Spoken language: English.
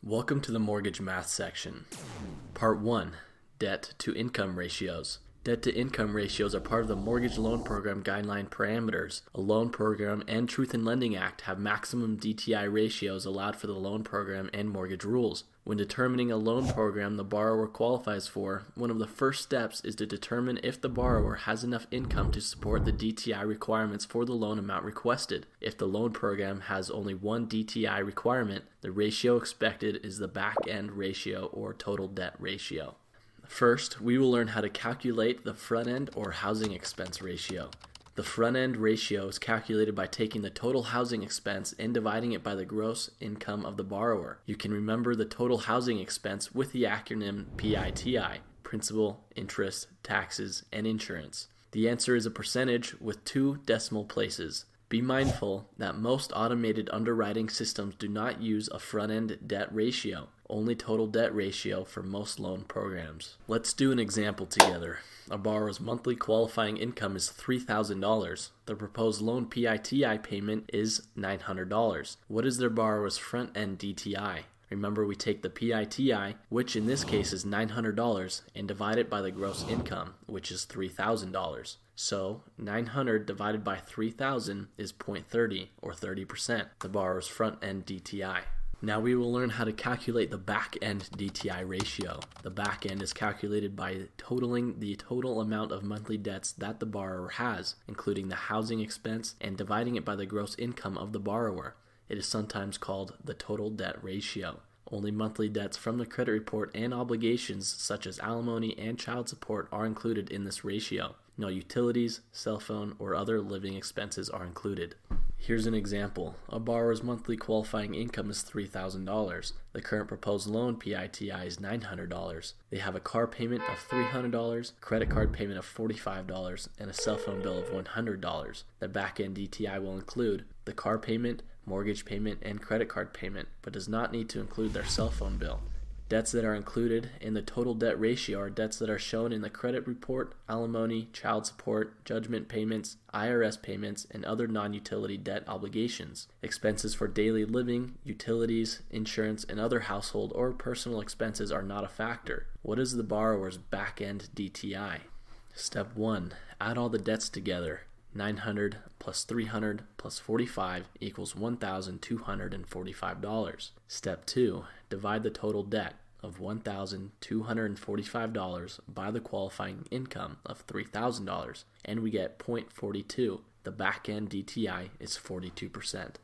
Welcome to the mortgage math section. Part 1. Debt to income ratios. Debt to income ratios are part of the Mortgage Loan Program Guideline Parameters. A loan program and Truth in Lending Act have maximum DTI ratios allowed for the loan program and mortgage rules. When determining a loan program the borrower qualifies for, one of the first steps is to determine if the borrower has enough income to support the DTI requirements for the loan amount requested. If the loan program has only one DTI requirement, the ratio expected is the back-end ratio or total debt ratio. First, we will learn how to calculate the front-end or housing expense ratio. The front-end ratio is calculated by taking the total housing expense and dividing it by the gross income of the borrower. You can remember the total housing expense with the acronym PITI, principal, interest, taxes, and insurance. The answer is a percentage with 2 decimal places. Be mindful that most automated underwriting systems do not use a front-end debt ratio, only total debt ratio for most loan programs. Let's do an example together. A borrower's monthly qualifying income is $3,000. The proposed loan PITI payment is $900. What is their borrower's front-end DTI? Remember, we take the PITI, which in this case is $900, and divide it by the gross income, which is $3,000. So 900 divided by 3,000 is 0.30 or 30%, the borrower's front-end DTI. Now we will learn how to calculate the back-end DTI ratio. The back-end is calculated by totaling the total amount of monthly debts that the borrower has, including the housing expense, and dividing it by the gross income of the borrower. It is sometimes called the total debt ratio. Only monthly debts from the credit report and obligations such as alimony and child support are included in this ratio. No utilities, cell phone, or other living expenses are included. Here's an example. A borrower's monthly qualifying income is $3,000. The current proposed loan PITI is $900. They have a car payment of $300, credit card payment of $45, and a cell phone bill of $100. The back-end DTI will include the car payment, mortgage payment, and credit card payment, but does not need to include their cell phone bill. Debts that are included in the total debt ratio are debts that are shown in the credit report, alimony, child support, judgment payments, IRS payments, and other non-utility debt obligations. Expenses for daily living, utilities, insurance, and other household or personal expenses are not a factor. What is the borrower's back-end DTI? Step 1. Add all the debts together. 900 plus 300 plus 45 equals $1,245. Step 2. Divide the total debt of $1,245 by the qualifying income of $3,000, and we get 0.42. The back-end DTI is 42%.